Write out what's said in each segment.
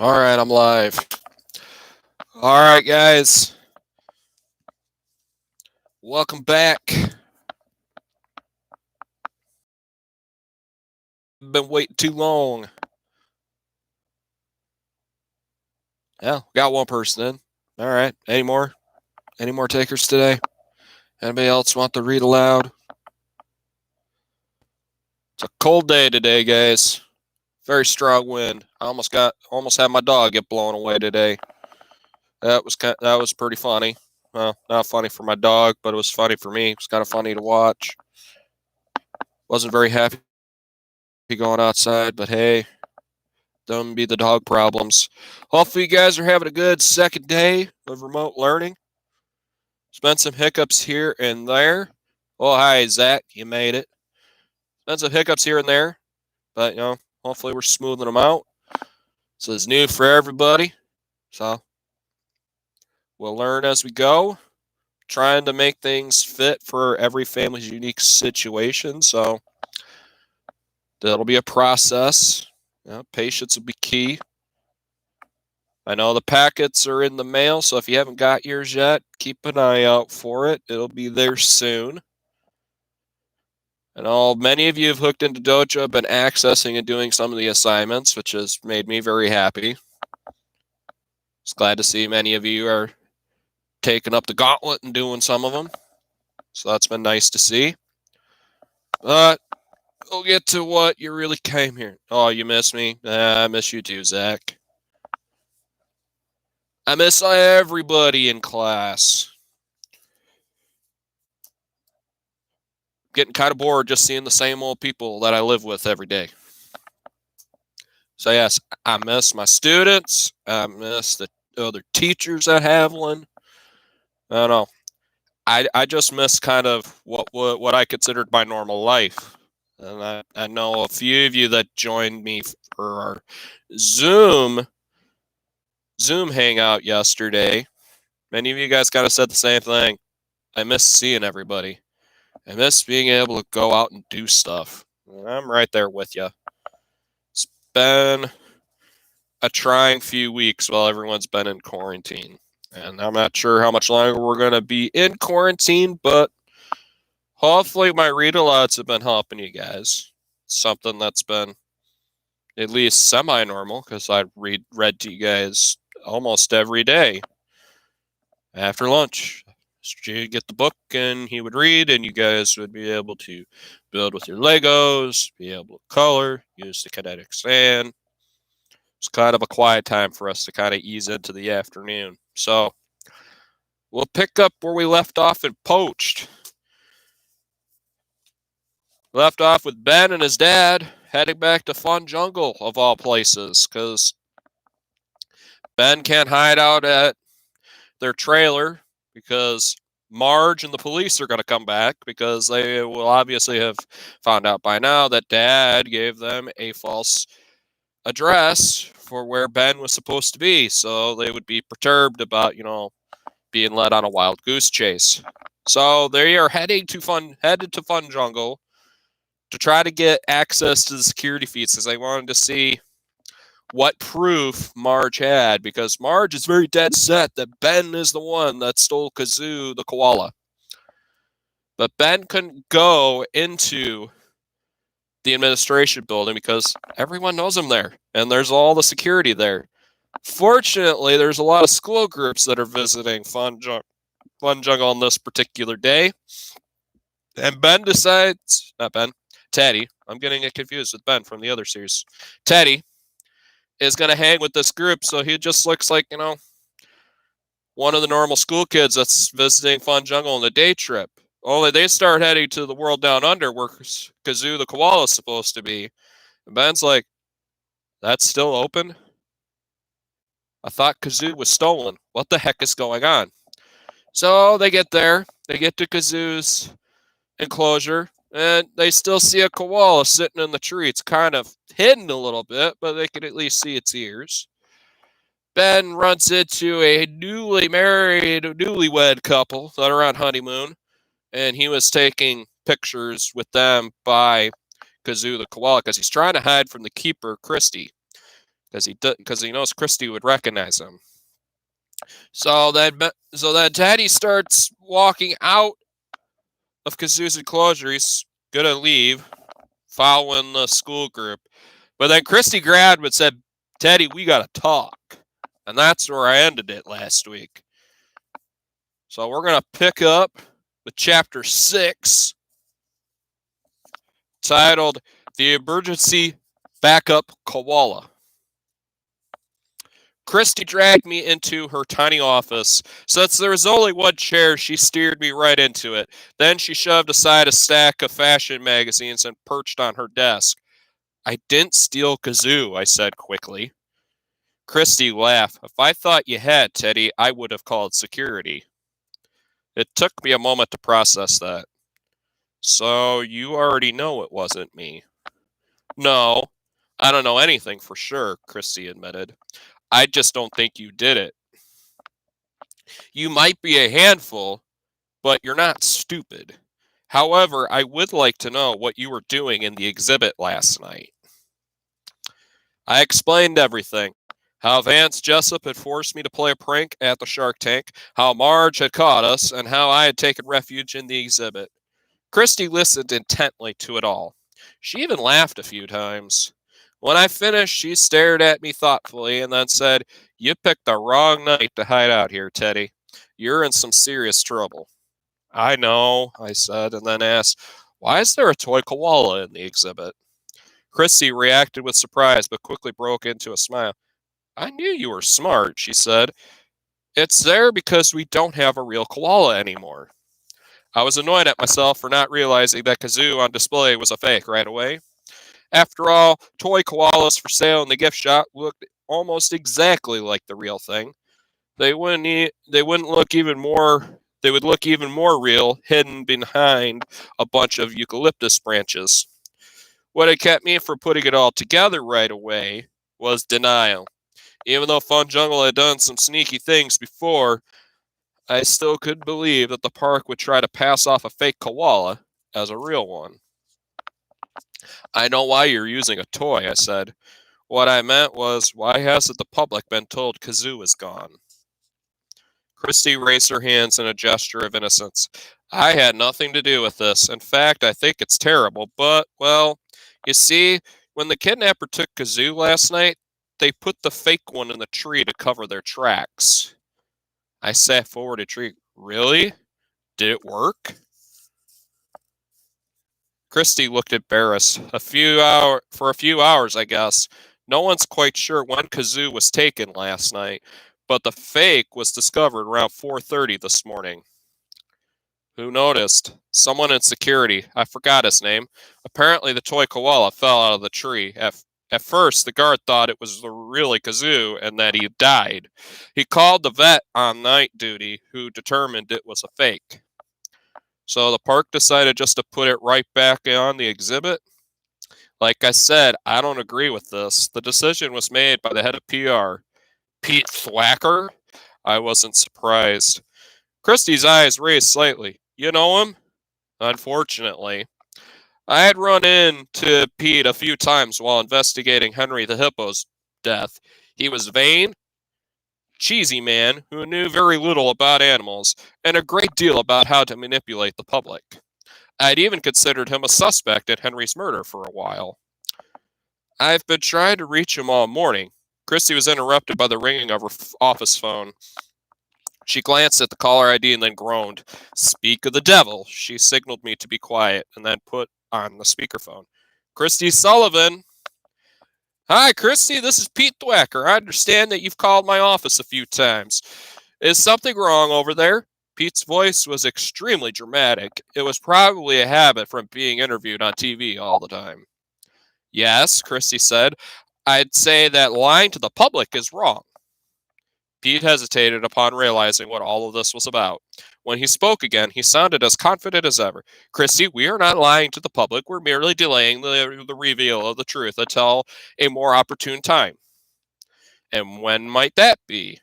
All right, I'm live. All right, guys. Welcome back. Been waiting too long. Yeah, got one person in. All right. Any more? Any more takers today? Anybody else want to read aloud? It's a cold day today, guys. Very strong wind. I almost had my dog get blown away today. That was pretty funny. Well, not funny for my dog, but it was funny for me. It was kind of funny to watch. Wasn't very happy going outside, but hey, don't be the dog problems. Hopefully, you guys are having a good second day of remote learning. There's been some hiccups here and there. Oh, hi, Zach. You made it. Been some hiccups here and there, but, hopefully we're smoothing them out. So it's new for everybody. So we'll learn as we go, trying to make things fit for every family's unique situation. So that'll be a process. Patience will be key. I know the packets are in the mail, so if you haven't got yours yet, keep an eye out for it. It'll be there soon. I know many of you have hooked into Dojo, been accessing and doing some of the assignments, which has made me very happy. Just glad to see many of you are taking up the gauntlet and doing some of them. So that's been nice to see. But we'll get to what you really came here. Oh, you miss me? I miss you too, Zach. I miss everybody in class. Getting kind of bored just seeing the same old people that I live with every day. So yes, I miss my students. I miss the other teachers I have one. I don't know. I just miss kind of what I considered my normal life. And I know a few of you that joined me for our Zoom hangout yesterday. Many of you guys kind of said the same thing. I miss seeing everybody. I miss being able to go out and do stuff. I'm right there with you. It's been a trying few weeks while everyone's been in quarantine. And I'm not sure how much longer we're going to be in quarantine, but hopefully my read-alouds have been helping you guys. Something that's been at least semi-normal, because I read to you guys almost every day after lunch. You'd get the book and he would read, and you guys would be able to build with your Legos, be able to color, use the kinetic sand. It's kind of a quiet time for us to kind of ease into the afternoon. So we'll pick up where we left off in Poached. Left off with Ben and his dad heading back to Fun Jungle, of all places, because Ben can't hide out at their trailer because Marge and the police are going to come back, because they will obviously have found out by now that Dad gave them a false address for where Ben was supposed to be. So they would be perturbed about, being led on a wild goose chase. So they are headed to Fun Jungle to try to get access to the security feeds, because they wanted to see what proof Marge had, because Marge is very dead set that Ben is the one that stole Kazoo the koala. But Ben couldn't go into the administration building because everyone knows him there, and there's all the security there. Fortunately, there's a lot of school groups that are visiting Fun Jungle on this particular day. And Ben decides, not Ben, Teddy, I'm getting it confused with Ben from the other series. Teddy is going to hang with this group, so he just looks like, one of the normal school kids that's visiting Fun Jungle on a day trip. Only they start heading to the world down under where Kazoo the koala is supposed to be. And Ben's like, that's still open? I thought Kazoo was stolen. What the heck is going on? So they get there. They get to Kazoo's enclosure, and they still see a koala sitting in the tree. It's kind of hidden a little bit, but they can at least see its ears. Ben runs into a newlywed couple that are on honeymoon, and he was taking pictures with them by Kazoo the koala because he's trying to hide from the keeper, Christy. because he knows Christy would recognize him. So then Teddy starts walking out of Kazoo's enclosure. He's gonna leave, following the school group. But then Christy grabbed him and said, "Teddy, we gotta talk." And that's where I ended it last week. So we're gonna pick up with chapter 6, titled "The Emergency Backup Koala." Christy dragged me into her tiny office. Since there was only one chair, she steered me right into it. Then she shoved aside a stack of fashion magazines and perched on her desk. "I didn't steal Kazoo," I said quickly. Christy laughed. "If I thought you had, Teddy, I would have called security." It took me a moment to process that. "So you already know it wasn't me?" "No, I don't know anything for sure," Christy admitted. "I just don't think you did it. You might be a handful, but you're not stupid. However, I would like to know what you were doing in the exhibit last night." I explained everything. How Vance Jessup had forced me to play a prank at the Shark Tank, how Marge had caught us, and how I had taken refuge in the exhibit. Christy listened intently to it all. She even laughed a few times. When I finished, she stared at me thoughtfully and then said, "You picked the wrong night to hide out here, Teddy. You're in some serious trouble." "I know," I said, and then asked, "Why is there a toy koala in the exhibit?" Christy reacted with surprise, but quickly broke into a smile. "I knew you were smart," she said. "It's there because we don't have a real koala anymore." I was annoyed at myself for not realizing that Kazoo on display was a fake right away. After all, toy koalas for sale in the gift shop looked almost exactly like the real thing. They wouldn't look even more they would look even more real hidden behind a bunch of eucalyptus branches. What had kept me from putting it all together right away was denial. Even though Fun Jungle had done some sneaky things before, I still couldn't believe that the park would try to pass off a fake koala as a real one. "I know why you're using a toy," I said. "What I meant was, why hasn't the public been told Kazoo is gone?" Christy raised her hands in a gesture of innocence. "I had nothing to do with this. In fact, I think it's terrible, but, well, you see, when the kidnapper took Kazoo last night, they put the fake one in the tree to cover their tracks." I sat forward intrigued. "Really? Did it work?" Christy looked embarrassed. For a few hours, I guess. No one's quite sure when Kazoo was taken last night, but the fake was discovered around 4:30 this morning. "Who noticed?" "Someone in security. I forgot his name. Apparently the toy koala fell out of the tree. At first, the guard thought it was really Kazoo and that he died. He called the vet on night duty, who determined it was a fake. So the park decided just to put it right back on the exhibit. Like I said, I don't agree with this. The decision was made by the head of PR, Pete Thwacker." I wasn't surprised. Christie's eyes raised slightly. "You know him?" "Unfortunately. I had run into Pete a few times while investigating Henry the Hippo's death. He was vain, cheesy man who knew very little about animals and a great deal about how to manipulate the public. I'd even considered him a suspect in Henry's murder for a while. I've been trying to reach him all morning." Christy was interrupted by the ringing of her office phone. She glanced at the caller ID and then groaned. "Speak of the devil." She signaled me to be quiet and then put on the speakerphone. "Christy Sullivan." "Hi, Christy. This is Pete Thwacker. I understand that you've called my office a few times. Is something wrong over there?" Pete's voice was extremely dramatic. It was probably a habit from being interviewed on TV all the time. "Yes," Christy said. "I'd say that lying to the public is wrong." Pete hesitated upon realizing what all of this was about. When he spoke again, he sounded as confident as ever. "Christy, we are not lying to the public. We're merely delaying the reveal of the truth until a more opportune time." "And when might that be?"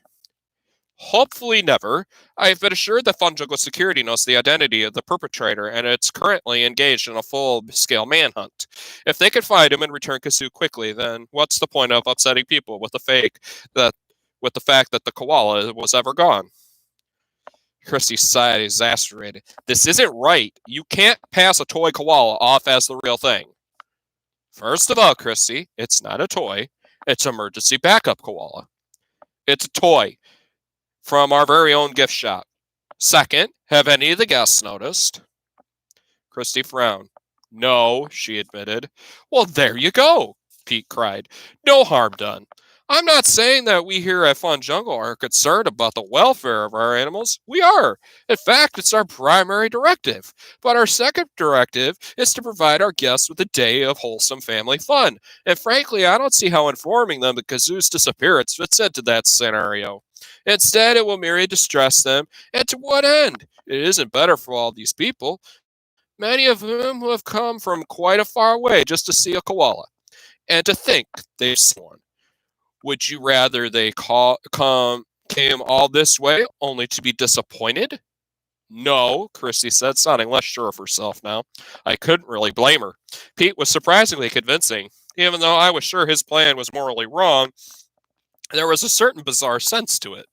Hopefully never. I have been assured that Fun Jungle Security knows the identity of the perpetrator, and it's currently engaged in a full-scale manhunt. If they could find him and return Kazoo quickly, then what's the point of upsetting people with that with the fact that the koala was ever gone? Christy sighed, exasperated. This isn't right. You can't pass a toy koala off as the real thing. First of all, Christy, it's not a toy. It's emergency backup koala. It's a toy from our very own gift shop. Second, have any of the guests noticed? Christy frowned. No, she admitted. Well, there you go, Pete cried. No harm done. I'm not saying that we here at Fun Jungle are concerned about the welfare of our animals. We are. In fact, it's our primary directive. But our second directive is to provide our guests with a day of wholesome family fun. And frankly, I don't see how informing them of Kazoo's disappearance fits into that scenario. Instead, it will merely distress them. And to what end? It isn't better for all these people, many of whom who have come from quite a far way just to see a koala. And to think they've seen one. Would you rather they came all this way only to be disappointed? No, Christy said, sounding less sure of herself now. I couldn't really blame her. Pete was surprisingly convincing. Even though I was sure his plan was morally wrong, there was a certain bizarre sense to it.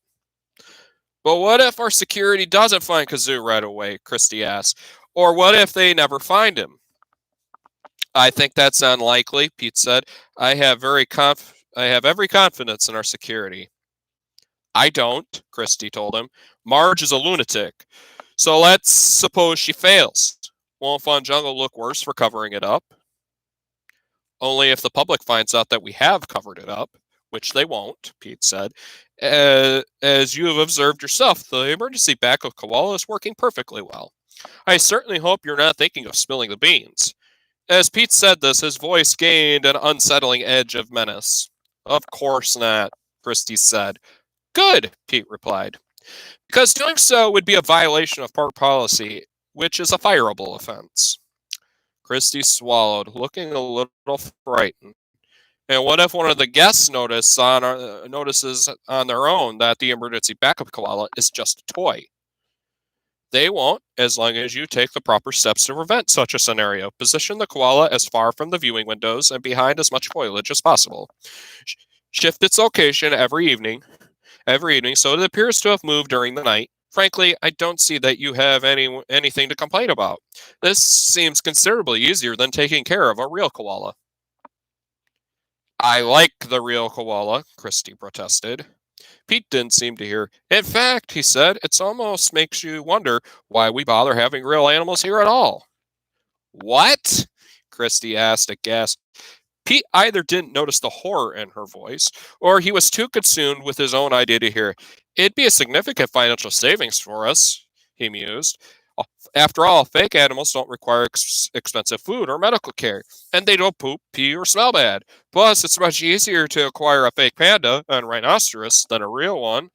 But what if our security doesn't find Kazoo right away? Christy asked. Or what if they never find him? I think that's unlikely, Pete said. I have every confidence in our security. I don't, Christy told him. Marge is a lunatic. So let's suppose she fails. Won't Fun Jungle look worse for covering it up? Only if the public finds out that we have covered it up, which they won't, Pete said. As you have observed yourself, the emergency backup koala is working perfectly well. I certainly hope you're not thinking of spilling the beans. As Pete said this, his voice gained an unsettling edge of menace. Of course not, Christy said. Good, Pete replied. Because doing so would be a violation of park policy, which is a fireable offense. Christy swallowed, looking a little frightened. And what if one of the guests notices on their own that the emergency backup koala is just a toy? They won't, as long as you take the proper steps to prevent such a scenario. Position the koala as far from the viewing windows and behind as much foliage as possible. Shift its location every evening so it appears to have moved during the night. Frankly, I don't see that you have anything to complain about. This seems considerably easier than taking care of a real koala. I like the real koala, Christy protested. Pete didn't seem to hear. In fact, he said, it almost makes you wonder why we bother having real animals here at all. What? Christy asked aghast. Pete either didn't notice the horror in her voice, or he was too consumed with his own idea to hear. It'd be a significant financial savings for us, he mused. After all, fake animals don't require expensive food or medical care, and they don't poop, pee, or smell bad. Plus, it's much easier to acquire a fake panda and rhinoceros than a real one.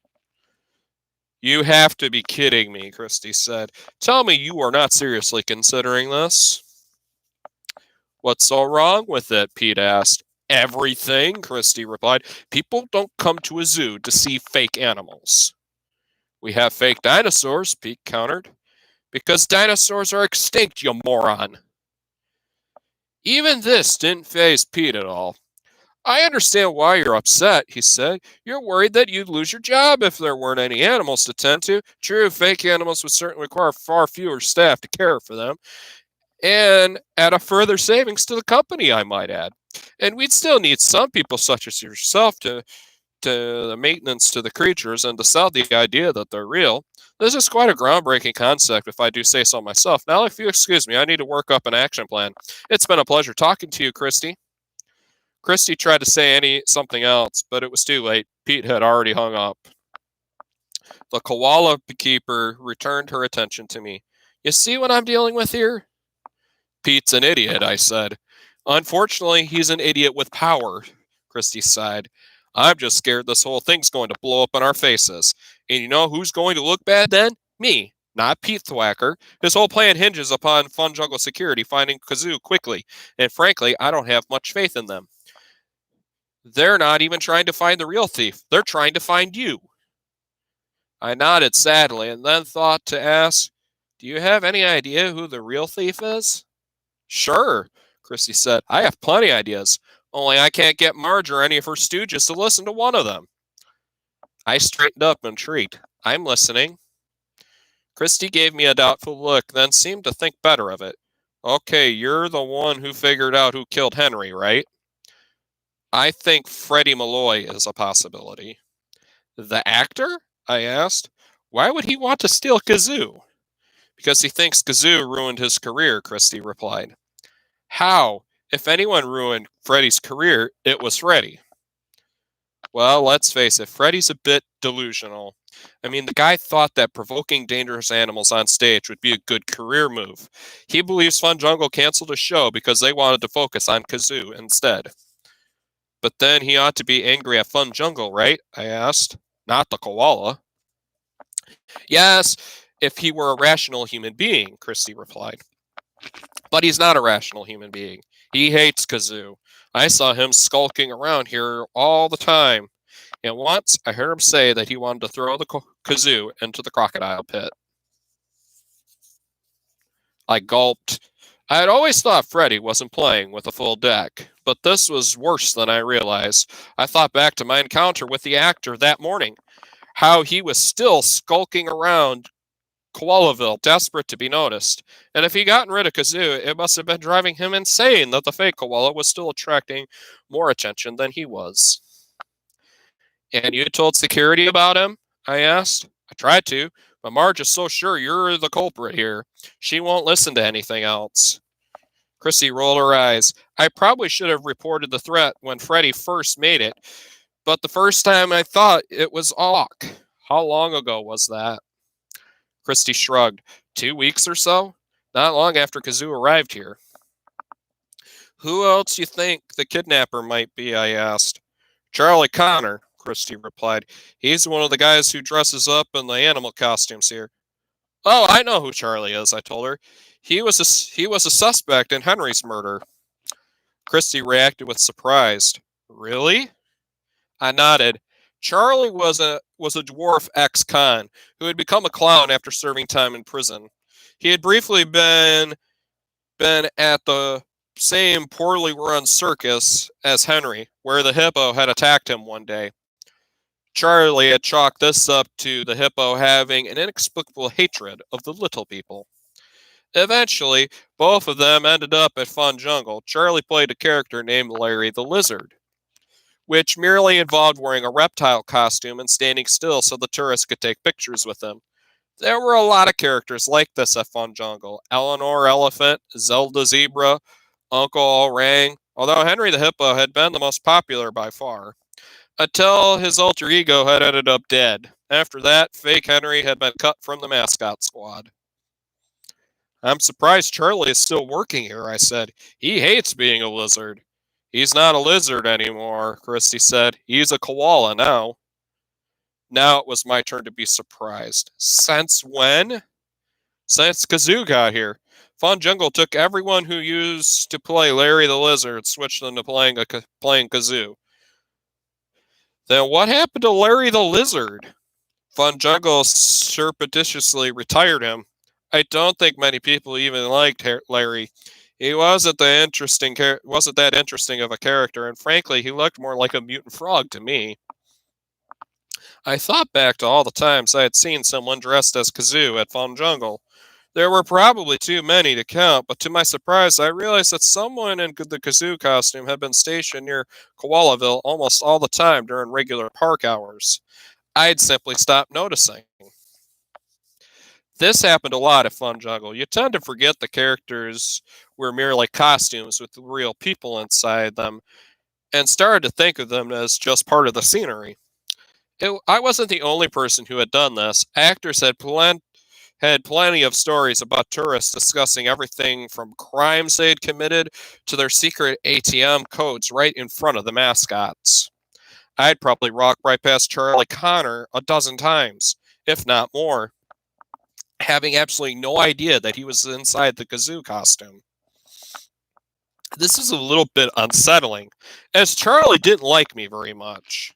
You have to be kidding me, Christy said. Tell me you are not seriously considering this. What's so wrong with it? Pete asked. Everything, Christy replied. People don't come to a zoo to see fake animals. We have fake dinosaurs, Pete countered. Because dinosaurs are extinct, you moron. Even this didn't faze Pete at all. I understand why you're upset, he said. You're worried that you'd lose your job if there weren't any animals to tend to. True, fake animals would certainly require far fewer staff to care for them, and at a further savings to the company, I might add. And we'd still need some people such as yourself to the maintenance to the creatures and to sell the idea that they're real. This is quite a groundbreaking concept, if I do say so myself. Now, if you excuse me, I need to work up an action plan. It's been a pleasure talking to you, Christy. Christy tried to say something else, but it was too late. Pete had already hung up. The koala keeper returned her attention to me. You see what I'm dealing with here? Pete's an idiot, I said. Unfortunately, he's an idiot with power, Christy sighed. I'm just scared this whole thing's going to blow up in our faces. And you know who's going to look bad then? Me, not Pete Thwacker. His whole plan hinges upon Fun Jungle Security finding Kazoo quickly. And frankly, I don't have much faith in them. They're not even trying to find the real thief. They're trying to find you. I nodded sadly and then thought to ask, "Do you have any idea who the real thief is?" "Sure," Christy said. "I have plenty of ideas. Only I can't get Marge or any of her stooges to listen to one of them." I straightened up intrigued. "I'm listening." Christy gave me a doubtful look, then seemed to think better of it. "Okay, you're the one who figured out who killed Henry, right?" "I think Freddie Malloy is a possibility." "The actor?" I asked. "Why would he want to steal Kazoo?" "Because he thinks Kazoo ruined his career," Christy replied. "How? If anyone ruined Freddie's career, it was Freddie." "Well, let's face it, Freddie's a bit delusional. I mean, the guy thought that provoking dangerous animals on stage would be a good career move. He believes Fun Jungle canceled a show because they wanted to focus on Kazoo instead." "But then he ought to be angry at Fun Jungle, right?" I asked. "Not the koala." "Yes, if he were a rational human being," Christy replied. "But he's not a rational human being. He hates Kazoo. I saw him skulking around here all the time. And once I heard him say that he wanted to throw the Kazoo into the crocodile pit." I gulped. I had always thought Freddie wasn't playing with a full deck, but this was worse than I realized. I thought back to my encounter with the actor that morning, how he was still skulking around Koalaville, desperate to be noticed. And if he'd gotten rid of Kazoo, it must have been driving him insane that the fake koala was still attracting more attention than he was. "And you told security about him?" I asked. "I tried to, but Marge is so sure you're the culprit here. She won't listen to anything else." Chrissy rolled her eyes. "I probably should have reported the threat when Freddie first made it, but the first time I thought it was Hawk. How long ago was that?" Christy shrugged. 2 weeks or so? Not long after Kazoo arrived here. "Who else you think the kidnapper might be?" I asked. "Charlie Connor," Christy replied. "He's one of the guys who dresses up in the animal costumes here." "Oh, I know who Charlie is," I told her. He was a suspect in Henry's murder." Christy reacted with surprise. "Really?" I nodded. Charlie was a dwarf ex-con who had become a clown after serving time in prison. He had briefly been at the same poorly run circus as Henry, where the hippo had attacked him one day. Charlie had chalked this up to the hippo having an inexplicable hatred of the little people. Eventually, both of them ended up at Fun Jungle. Charlie played a character named Larry the Lizard, which merely involved wearing a reptile costume and standing still so the tourists could take pictures with him. There were a lot of characters like this at Fun Jungle. Eleanor Elephant, Zelda Zebra, Uncle Orang, although Henry the Hippo had been the most popular by far, until his alter ego had ended up dead. After that, fake Henry had been cut from the mascot squad. "I'm surprised Charlie is still working here," I said. "He hates being a lizard." "He's not a lizard anymore," Christy said. "He's a koala now." Now it was my turn to be surprised. "Since when?" "Since Kazoo got here. Fun Jungle took everyone who used to play Larry the Lizard, switched them to playing Kazoo." "Then what happened to Larry the Lizard?" "Fun Jungle surreptitiously retired him. I don't think many people even liked Larry. He wasn't that interesting of a character, and frankly, he looked more like a mutant frog to me." I thought back to all the times I had seen someone dressed as Kazoo at Fun Jungle. There were probably too many to count, but to my surprise, I realized that someone in the Kazoo costume had been stationed near Koalaville almost all the time during regular park hours. I'd simply stopped noticing. This happened a lot at Fun Jungle. You tend to forget the characters were merely costumes with real people inside them, and started to think of them as just part of the scenery. I wasn't the only person who had done this. Actors had plenty of stories about tourists discussing everything from crimes they'd committed to their secret ATM codes right in front of the mascots. I'd probably walk right past Charlie Connor a dozen times, if not more, having absolutely no idea that he was inside the Kazoo costume. This is a little bit unsettling, as Charlie didn't like me very much.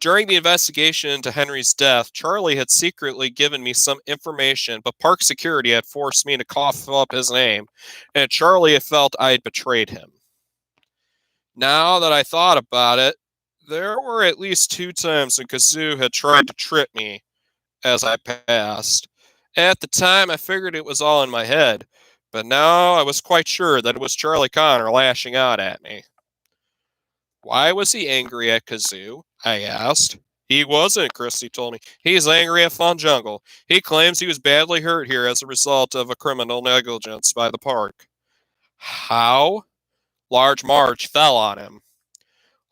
During the investigation into Henry's death, Charlie had secretly given me some information, but park security had forced me to cough up his name, and Charlie had felt I had betrayed him. Now that I thought about it, there were at least 2 times when Kazoo had tried to trip me as I passed. At the time, I figured it was all in my head, but now I was quite sure that it was Charlie Connor lashing out at me. Why was he angry at Kazoo? I asked. He wasn't, Christy told me. He's angry at Fun Jungle. He claims he was badly hurt here as a result of a criminal negligence by the park. How? Large Marge fell on him.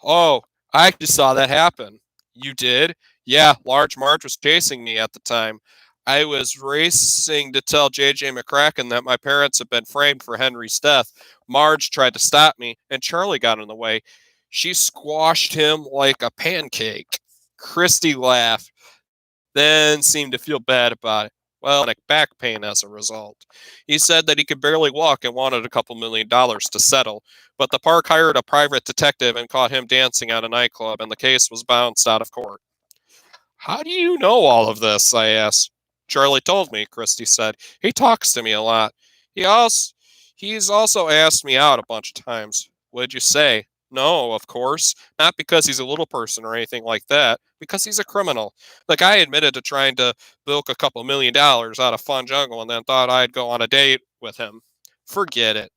Oh, I just saw that happen. You did? Yeah, Large Marge was chasing me at the time. I was racing to tell J.J. McCracken that my parents had been framed for Henry's death. Marge tried to stop me, and Charlie got in the way. She squashed him like a pancake. Christy laughed, then seemed to feel bad about it. Well, and back pain as a result. He said that he could barely walk and wanted a couple $1,000,000 to settle, but the park hired a private detective and caught him dancing at a nightclub, and the case was bounced out of court. How do you know all of this? I asked. Charlie told me, Christy said. He talks to me a lot. He's also asked me out a bunch of times. What'd you say? No, of course. Not because he's a little person or anything like that, because he's a criminal. The guy admitted to trying to bilk a couple $1,000,000 out of Fun Jungle and then thought I'd go on a date with him. Forget it.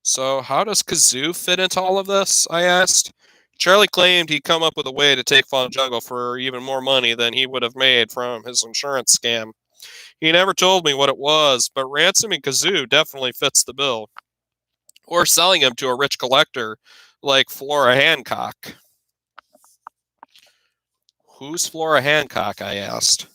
So how does Kazoo fit into all of this? I asked. Charlie claimed he'd come up with a way to take Fun Jungle for even more money than he would have made from his insurance scam. He never told me what it was, but ransoming Kazoo definitely fits the bill. Or selling him to a rich collector like Flora Hancock. Who's Flora Hancock? I asked.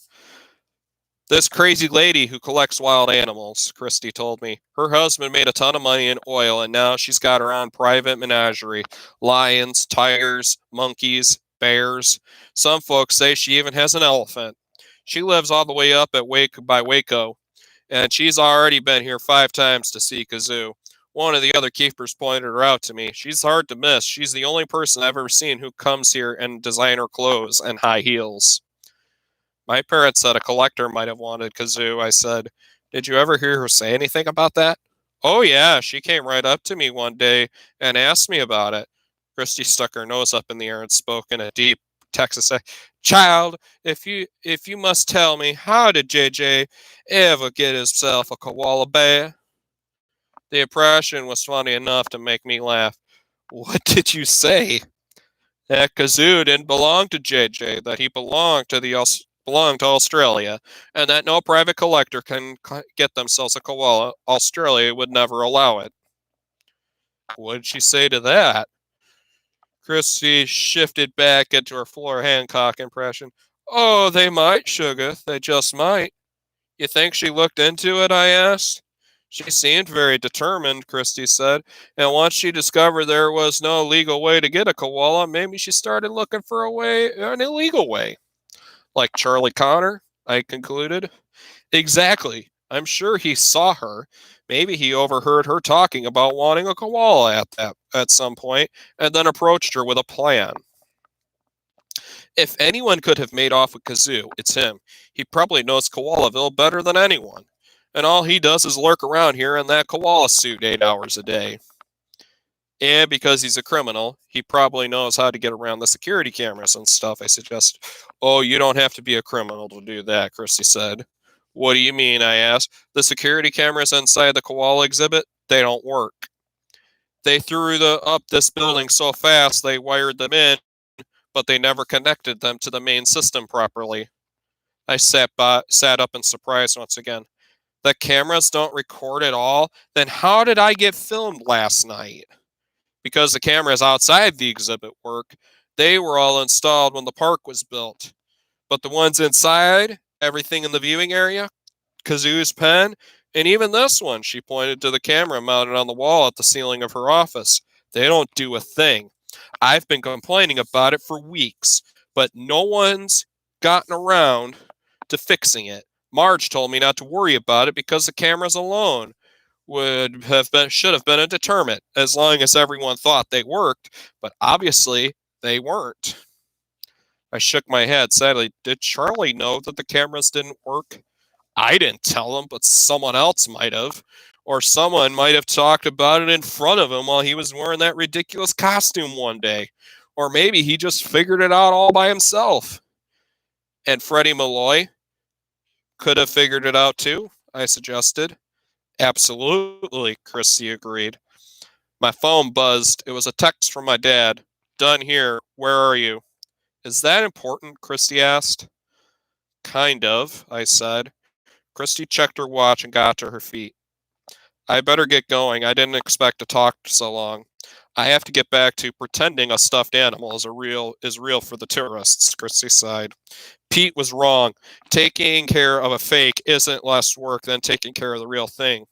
This crazy lady who collects wild animals, Christy told me. Her husband made a ton of money in oil, and now she's got her own private menagerie. Lions, tigers, monkeys, bears. Some folks say she even has an elephant. She lives all the way up at Waco, and she's already been here 5 times to see Kazoo. One of the other keepers pointed her out to me. She's hard to miss. She's the only person I've ever seen who comes here in designer clothes and high heels. My parents said a collector might have wanted Kazoo. I said, did you ever hear her say anything about that? Oh, yeah, she came right up to me one day and asked me about it. Christy stuck her nose up in the air and spoke in a deep Texas accent. Child, if you must tell me, how did JJ ever get himself a koala bear? The impression was funny enough to make me laugh. What did you say? That Kazoo didn't belong to JJ, that he belonged to Australia, and that no private collector can get themselves a koala. Australia would never allow it. What did she say to that? Christy shifted back into her Flora Hancock impression. Oh, they might, sugar. They just might. You think she looked into it? I asked. She seemed very determined, Christy said, and once she discovered there was no legal way to get a koala, maybe she started looking for an illegal way. Like Charlie Connor, I concluded. Exactly. I'm sure he saw her. Maybe he overheard her talking about wanting a koala at some point, and then approached her with a plan. If anyone could have made off with Kazoo, it's him. He probably knows Koalaville better than anyone. And all he does is lurk around here in that koala suit 8 hours a day. And because he's a criminal, he probably knows how to get around the security cameras and stuff, I suggested. Oh, you don't have to be a criminal to do that, Christy said. What do you mean, I asked. The security cameras inside the koala exhibit, they don't work. They threw up this building so fast they wired them in, but they never connected them to the main system properly. I sat up in surprise once again. The cameras don't record at all? Then how did I get filmed last night? Because the cameras outside the exhibit work, they were all installed when the park was built. But the ones inside, everything in the viewing area, Kazoo's pen, and even this one, she pointed to the camera mounted on the wall at the ceiling of her office. They don't do a thing. I've been complaining about it for weeks, but no one's gotten around to fixing it. Marge told me not to worry about it because the cameras alone should have been a deterrent as long as everyone thought they worked, but obviously they weren't. I shook my head sadly. Did Charlie know that the cameras didn't work? I didn't tell him, but someone else might have. Or someone might have talked about it in front of him while he was wearing that ridiculous costume one day. Or maybe he just figured it out all by himself. And Freddie Malloy could have figured it out too, I suggested. Absolutely, Christy agreed. My phone buzzed. It was a text from my dad. Done here. Where are you? Is that important? Christy asked. Kind of, I said. Christy checked her watch and got to her feet. I better get going. I didn't expect to talk so long. I have to get back to pretending a stuffed animal is real for the tourists, Christy sighed. Pete was wrong. Taking care of a fake isn't less work than taking care of the real thing.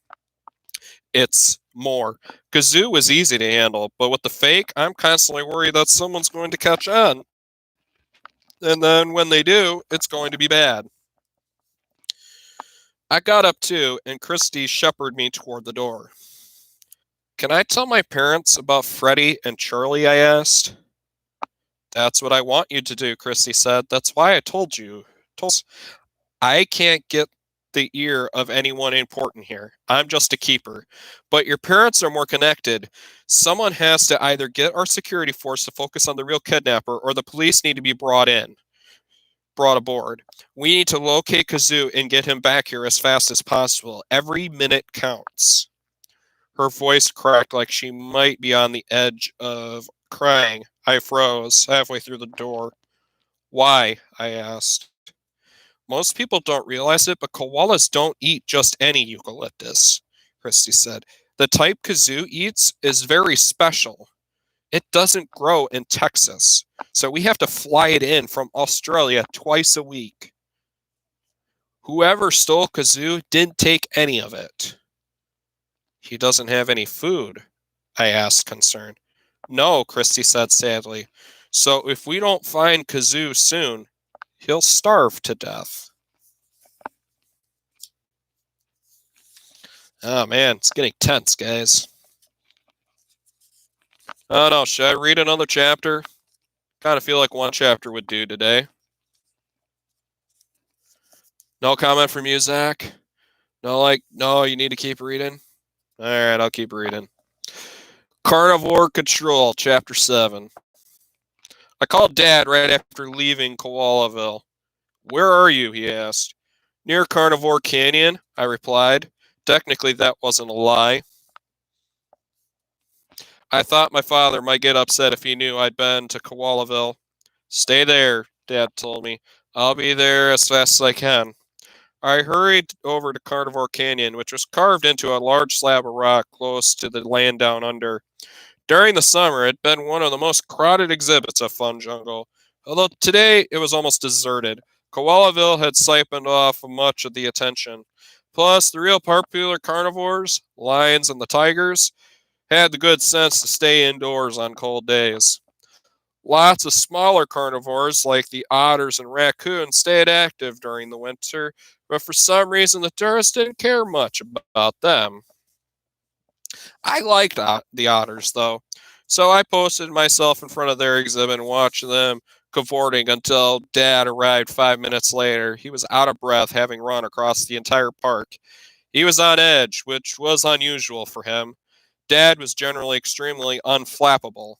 It's more. Kazoo was easy to handle, but with the fake, I'm constantly worried that someone's going to catch on. And then when they do, it's going to be bad. I got up too, and Christy shepherded me toward the door. Can I tell my parents about Freddie and Charlie? I asked. That's what I want you to do, Christy said. That's why I told you. I can't get the ear of anyone important here. I'm just a keeper. But your parents are more connected. Someone has to either get our security force to focus on the real kidnapper, or the police need to be brought aboard. We need to locate Kazoo and get him back here as fast as possible. Every minute counts. Her voice cracked like she might be on the edge of crying. I froze halfway through the door. Why? I asked. Most people don't realize it, but koalas don't eat just any eucalyptus, Christy said. The type Kazoo eats is very special. It doesn't grow in Texas, so we have to fly it in from Australia twice a week. Whoever stole Kazoo didn't take any of it. He doesn't have any food, I asked, concerned. No, Christy said sadly. So if we don't find Kazoo soon, he'll starve to death. Oh man, it's getting tense, guys. Oh no, should I read another chapter? Kind of feel like one chapter would do today. No comment from you, Zach? No, you need to keep reading? Alright, I'll keep reading. Carnivore Control, Chapter 7. I called Dad right after leaving Koalaville. Where are you? He asked. Near Carnivore Canyon, I replied. Technically, that wasn't a lie. I thought my father might get upset if he knew I'd been to Koalaville. Stay there, Dad told me. I'll be there as fast as I can. I hurried over to Carnivore Canyon, which was carved into a large slab of rock close to the land down under. During the summer, it had been one of the most crowded exhibits of Fun Jungle, although today it was almost deserted. Koalaville had siphoned off much of the attention. Plus, the real popular carnivores, lions and the tigers, had the good sense to stay indoors on cold days. Lots of smaller carnivores, like the otters and raccoons, stayed active during the winter, but for some reason the tourists didn't care much about them. I liked the otters, though, so I posted myself in front of their exhibit and watched them cavorting until Dad arrived 5 minutes later. He was out of breath, having run across the entire park. He was on edge, which was unusual for him. Dad was generally extremely unflappable.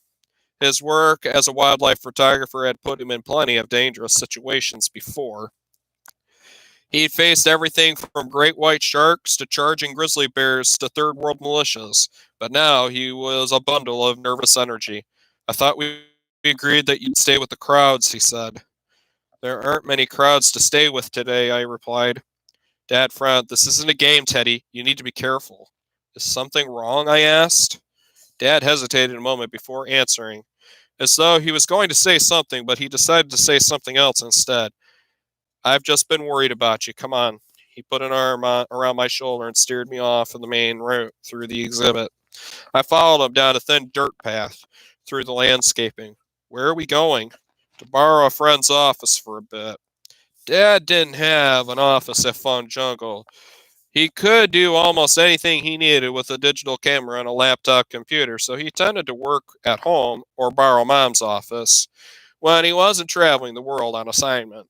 His work as a wildlife photographer had put him in plenty of dangerous situations before. He'd faced everything from great white sharks to charging grizzly bears to third world militias, but now he was a bundle of nervous energy. I thought we agreed that you'd stay with the crowds, he said. There aren't many crowds to stay with today, I replied. Dad frowned. This isn't a game, Teddy. You need to be careful. Is something wrong? I asked. Dad hesitated a moment before answering, as though he was going to say something, but he decided to say something else instead. I've just been worried about you. Come on. He put an arm around my shoulder and steered me off of the main route through the exhibit. I followed him down a thin dirt path through the landscaping. Where are we going? To borrow a friend's office for a bit. Dad didn't have an office at Fun Jungle. He could do almost anything he needed with a digital camera and a laptop computer, so he tended to work at home or borrow Mom's office. when he wasn't traveling the world on assignment.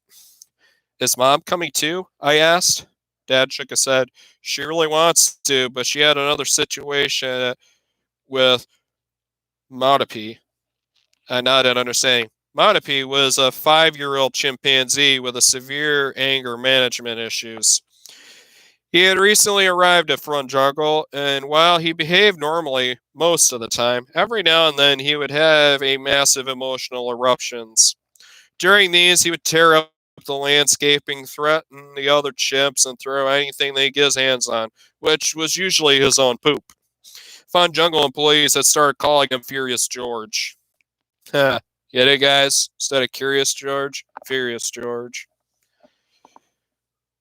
Is Mom coming too? I asked. Dad shook his head. She really wants to, but she had another situation with Maudapi. I nodded, understanding. Maudapi was a 5-year-old chimpanzee with a severe anger management issues. He had recently arrived at Front Jungle, and while he behaved normally most of the time, every now and then he would have a massive emotional eruptions. During these, he would tear up the landscaping, threaten the other chimps, and throw anything they get his hands on, which was usually his own poop. Fun Jungle employees had started calling him Furious George. Get it, guys? Instead of Curious George, Furious George.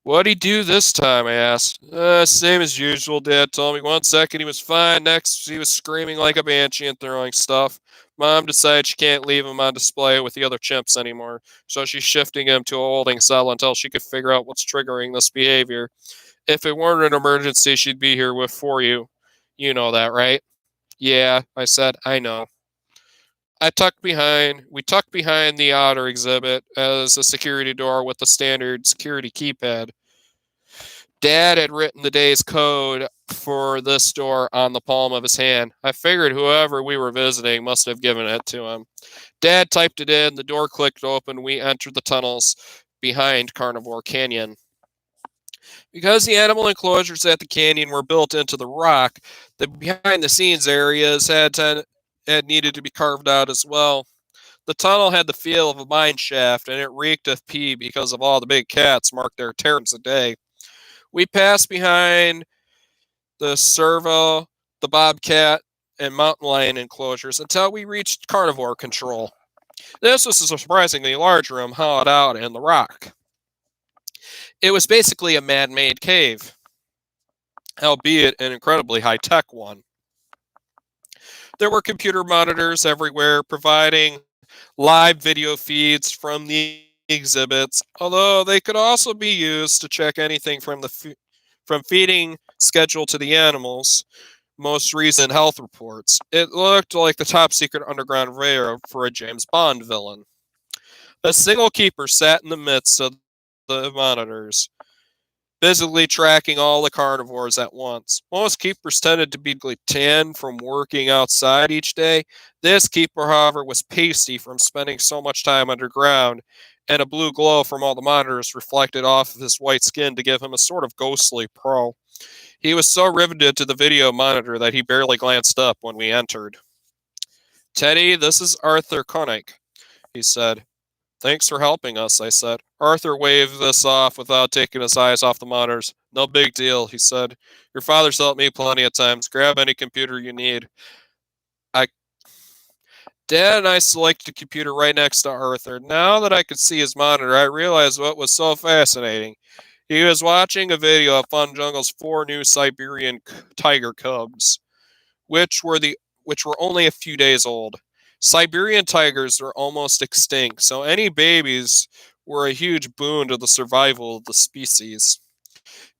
What'd he do this time? I asked. Same as usual, Dad told me. 1 second he was fine, next he was screaming like a banshee and throwing stuff. Mom decided she can't leave him on display with the other chimps anymore, so she's shifting him to a holding cell until she could figure out what's triggering this behavior. If it weren't an emergency, she'd be here for you. You know that, right? Yeah, I said, I know. We tucked behind the otter exhibit as a security door with the standard security keypad. Dad had written the day's code for this door on the palm of his hand. I figured whoever we were visiting must have given it to him. Dad typed it in, the door clicked open, we entered the tunnels behind Carnivore Canyon. Because the animal enclosures at the canyon were built into the rock, the behind the scenes areas had needed to be carved out as well. The tunnel had the feel of a mine shaft, and it reeked of pee because of all the big cats marked their turns a day. We passed behind the serval, the bobcat, and mountain lion enclosures until we reached carnivore control. This was a surprisingly large room hollowed out in the rock. It was basically a man-made cave, albeit an incredibly high-tech one. There were computer monitors everywhere, providing live video feeds from the exhibits, although they could also be used to check anything from from feeding schedule to the animals, most recent health reports. It looked like the top secret underground radar for a James Bond villain. A single keeper sat in the midst of the monitors, busily tracking all the carnivores at once. Most keepers tended to be tan from working outside each day. This keeper, however, was pasty from spending so much time underground, and a blue glow from all the monitors reflected off of his white skin to give him a sort of ghostly pro. He was so riveted to the video monitor that he barely glanced up when we entered. Teddy, this is Arthur Koenig, he said. Thanks for helping us, I said. Arthur waved this off without taking his eyes off the monitors. No big deal, he said. Your father's helped me plenty of times. Grab any computer you need. Dad and I selected a computer right next to Arthur. Now that I could see his monitor, I realized what was so fascinating. He was watching a video of Fun Jungle's 4 new Siberian tiger cubs, which were only a few days old. Siberian tigers are almost extinct, so any babies were a huge boon to the survival of the species.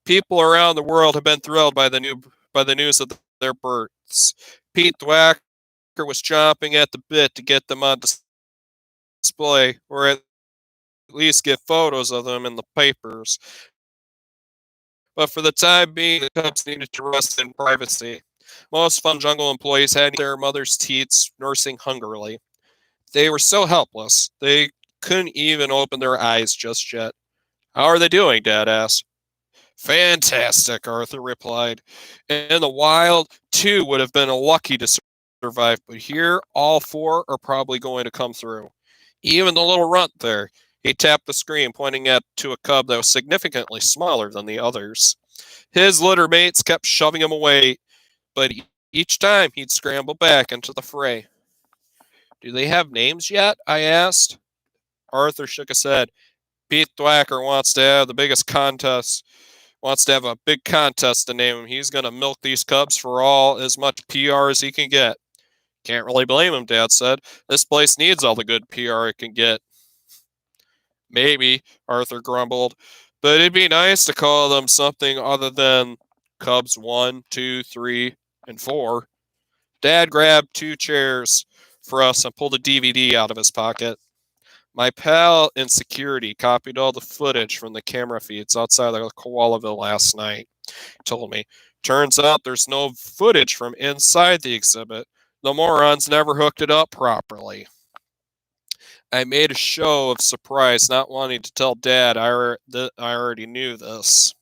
People around the world have been thrilled by the news of their births. Pete Thwacker was chomping at the bit to get them on display, or at least get photos of them in the papers. But for the time being, the cubs needed to rest in privacy. Most Fun Jungle employees had their mother's teats, nursing hungrily. They were so helpless, they couldn't even open their eyes just yet. How are they doing? Dad asked. Fantastic, Arthur replied. In the wild, 2 would have been lucky to survive, but here, all 4 are probably going to come through. Even the little runt there. He tapped the screen, pointing to a cub that was significantly smaller than the others. His litter mates kept shoving him away, but each time he'd scramble back into the fray. Do they have names yet? I asked. Arthur shook his head. Pete Thwacker wants to have a big contest to name him. He's going to milk these cubs for as much PR as he can get. Can't really blame him, Dad said. This place needs all the good PR it can get. Maybe, Arthur grumbled, but it'd be nice to call them something other than Cubs 1, 2, 3, and 4. Dad grabbed 2 chairs for us and pulled a DVD out of his pocket. My pal in security copied all the footage from the camera feeds outside of Koalaville last night. He told me. Turns out there's no footage from inside the exhibit. The morons never hooked it up properly. I made a show of surprise, not wanting to tell Dad I already knew this.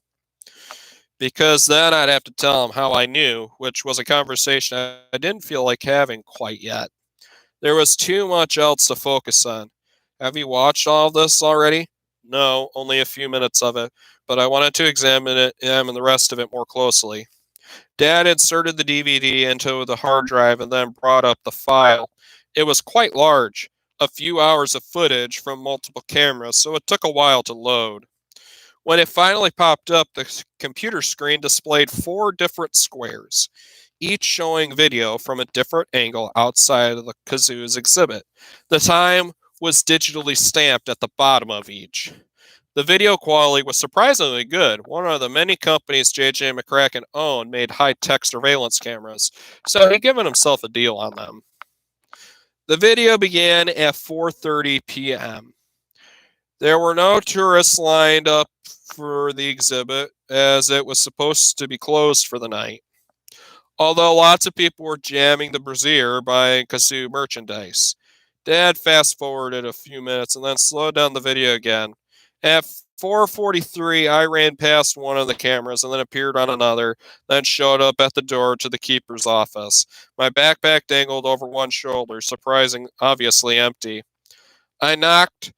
Because then I'd have to tell him how I knew, which was a conversation I didn't feel like having quite yet. There was too much else to focus on. Have you watched all of this already? No, only a few minutes of it, but I wanted to examine the rest of it more closely. Dad inserted the DVD into the hard drive and then brought up the file. It was quite large, a few hours of footage from multiple cameras, so it took a while to load. When it finally popped up, the computer screen displayed 4 different squares, each showing video from a different angle outside of the kazoo's exhibit. The time was digitally stamped at the bottom of each. The video quality was surprisingly good. One of the many companies J.J. McCracken owned made high-tech surveillance cameras, so he'd given himself a deal on them. The video began at 4:30 p.m. There were no tourists lined up for the exhibit, as it was supposed to be closed for the night. Although lots of people were jamming the brazier buying kazoo merchandise. Dad fast forwarded a few minutes and then slowed down the video again. At 4:43, I ran past one of the cameras and then appeared on another, then showed up at the door to the keeper's office. My backpack dangled over one shoulder, obviously empty. I knocked,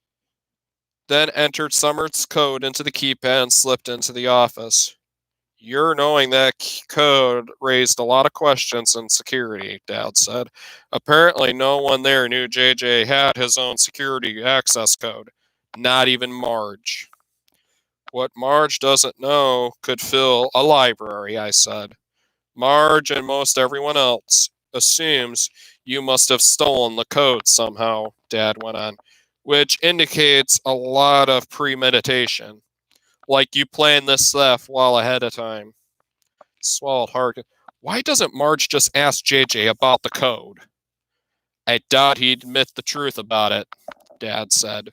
then entered Summer's code into the keypad and slipped into the office. Your knowing that code raised a lot of questions in security, Dad said. Apparently, no one there knew JJ had his own security access code. Not even Marge. What Marge doesn't know could fill a library, I said. Marge and most everyone else assumes you must have stolen the code somehow, Dad went on, which indicates a lot of premeditation. Like you planned this theft well ahead of time. Swallowed hard. Why doesn't Marge just ask JJ about the code? I doubt he'd admit the truth about it, Dad said.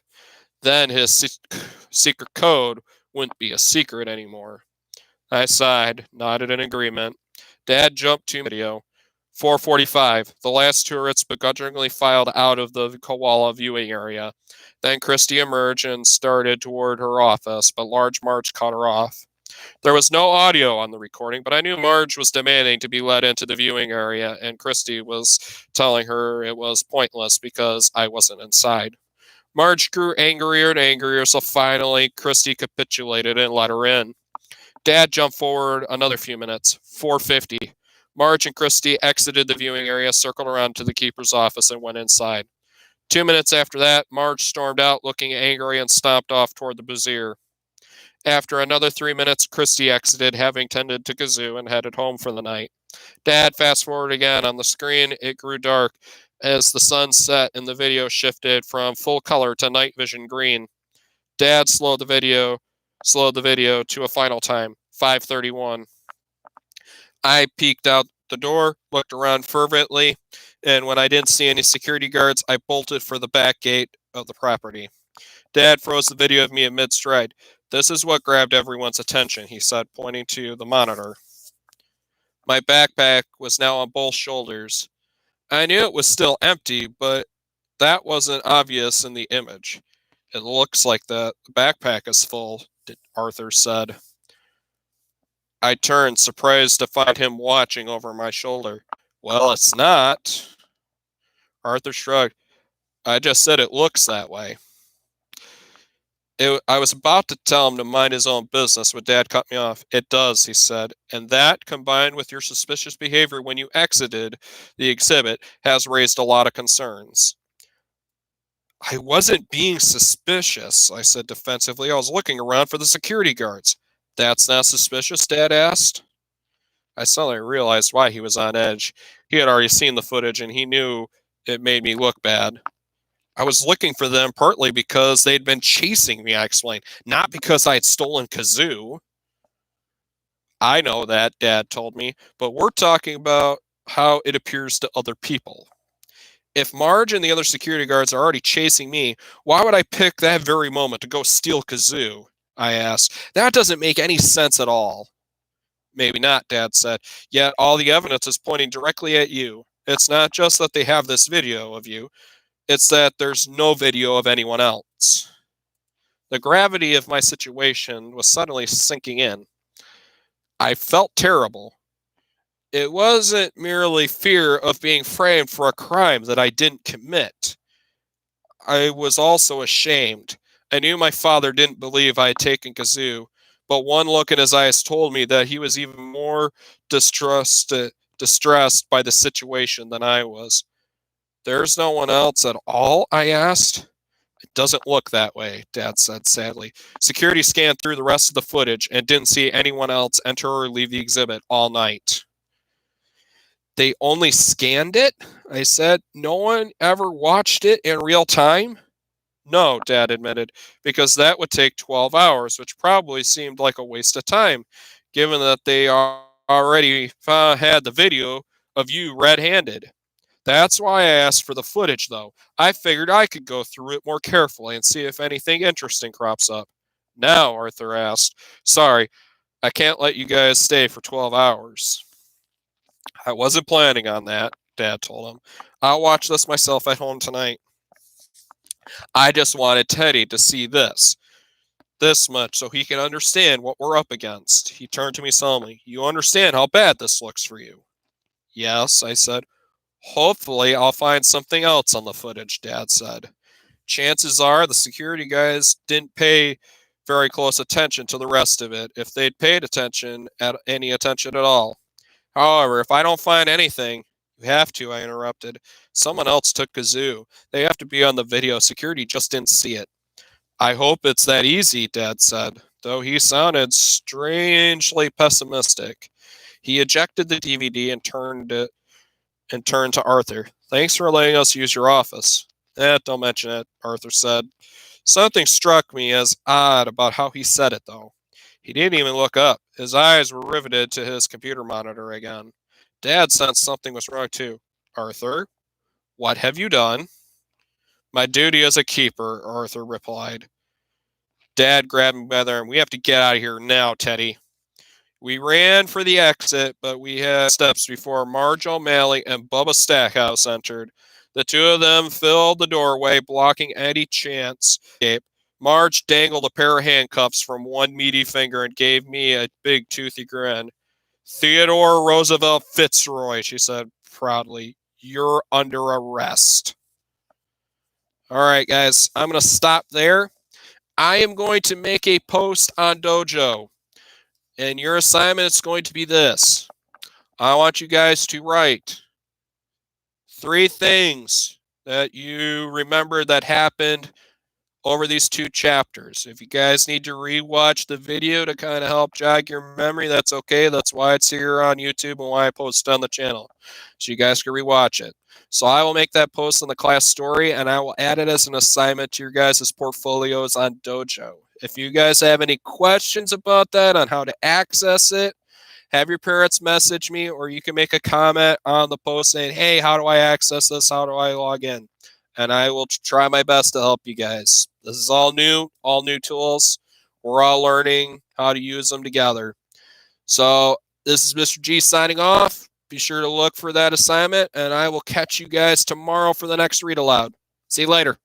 Then his secret code wouldn't be a secret anymore. I sighed, nodded in agreement. Dad jumped to video. 4:45. The last tourists begrudgingly filed out of the koala viewing area. Then Christy emerged and started toward her office, but Large Marge cut her off. There was no audio on the recording, but I knew Marge was demanding to be let into the viewing area, and Christy was telling her it was pointless because I wasn't inside. Marge grew angrier and angrier, so finally Christy capitulated and let her in. Dad jumped forward another few minutes. 4:50. Marge and Christy exited the viewing area, circled around to the keeper's office, and went inside. 2 minutes after that, Marge stormed out, looking angry, and stomped off toward the brazier. After another 3 minutes, Christy exited, having tended to kazoo, and headed home for the night. Dad fast forward again. On the screen, it grew dark as the sun set and the video shifted from full color to night vision green. Dad slowed the video to a final time, 5:31. I peeked out the door, looked around fervently, and when I didn't see any security guards, I bolted for the back gate of the property. Dad froze the video of me in mid-stride. This is what grabbed everyone's attention, he said, pointing to the monitor. My backpack was now on both shoulders. I knew it was still empty, but that wasn't obvious in the image. It looks like the backpack is full, Arthur said. I turned, surprised to find him watching over my shoulder. Well, it's not. Arthur shrugged. I just said it looks that way. I was about to tell him to mind his own business, but Dad cut me off. It does, he said, and that, combined with your suspicious behavior when you exited the exhibit, has raised a lot of concerns. I wasn't being suspicious, I said defensively. I was looking around for the security guards. That's not suspicious, Dad asked. I suddenly realized why he was on edge. He had already seen the footage, and he knew it made me look bad. I was looking for them partly because they'd been chasing me, I explained, not because I had stolen kazoo. I know that, Dad told me, but we're talking about how it appears to other people. If Marge and the other security guards are already chasing me, why would I pick that very moment to go steal Kazoo? I asked. That doesn't make any sense at all. Maybe not, Dad said. Yet all the evidence is pointing directly at you. It's not just that they have this video of you, it's that there's no video of anyone else. The gravity of my situation was suddenly sinking in. I felt terrible. It wasn't merely fear of being framed for a crime that I didn't commit. I was also ashamed. I knew my father didn't believe I had taken Kazoo, but one look in his eyes told me that he was even more distressed by the situation than I was. There's no one else at all? I asked. It doesn't look that way, Dad said sadly. Security scanned through the rest of the footage and didn't see anyone else enter or leave the exhibit all night. They only scanned it? I said. No one ever watched it in real time? No, Dad admitted, because that would take 12 hours, which probably seemed like a waste of time, given that they already had the video of you red-handed. That's why I asked for the footage, though. I figured I could go through it more carefully and see if anything interesting crops up. Now, Arthur asked. Sorry, I can't let you guys stay for 12 hours. I wasn't planning on that, Dad told him. I'll watch this myself at home tonight. I just wanted Teddy to see this much, so he can understand what we're up against. He turned to me solemnly. You understand how bad this looks for you? Yes, I said. Hopefully, I'll find something else on the footage, Dad said. Chances are the security guys didn't pay very close attention to the rest of it, if they'd paid any attention at all. However, if I don't find anything, you have to, I interrupted. Someone else took Kazoo. They have to be on the video. Security just didn't see it. I hope it's that easy, Dad said, though he sounded strangely pessimistic. He ejected the DVD and turned to Arthur. Thanks for letting us use your office. Don't mention it, Arthur said. Something struck me as odd about how he said it, though. He didn't even look up. His eyes were riveted to his computer monitor again. Dad sensed something was wrong, too. Arthur, what have you done? My duty as a keeper, Arthur replied. Dad grabbed me by the arm. We have to get out of here now, Teddy. We ran for the exit, but we had steps before Marge O'Malley and Bubba Stackhouse entered. The two of them filled the doorway, blocking any chance escape. Marge dangled a pair of handcuffs from one meaty finger and gave me a big toothy grin. Theodore Roosevelt Fitzroy, she said proudly, you're under arrest. All right, guys, I'm going to stop there. I am going to make a post on Dojo, and your assignment is going to be this. I want you guys to write 3 things that you remember that happened over these 2 chapters. If you guys need to rewatch the video to kind of help jog your memory, that's okay. That's why it's here on YouTube and why I post on the channel, so you guys can rewatch it. So I will make that post on the class story, and I will add it as an assignment to your guys' portfolios on Dojo. If you guys have any questions about that, on how to access it, have your parents message me, or you can make a comment on the post saying, hey, how do I access this? How do I log in? And I will try my best to help you guys. This is all new tools. We're all learning how to use them together. So this is Mr. G signing off. Be sure to look for that assignment, and I will catch you guys tomorrow for the next Read Aloud. See you later.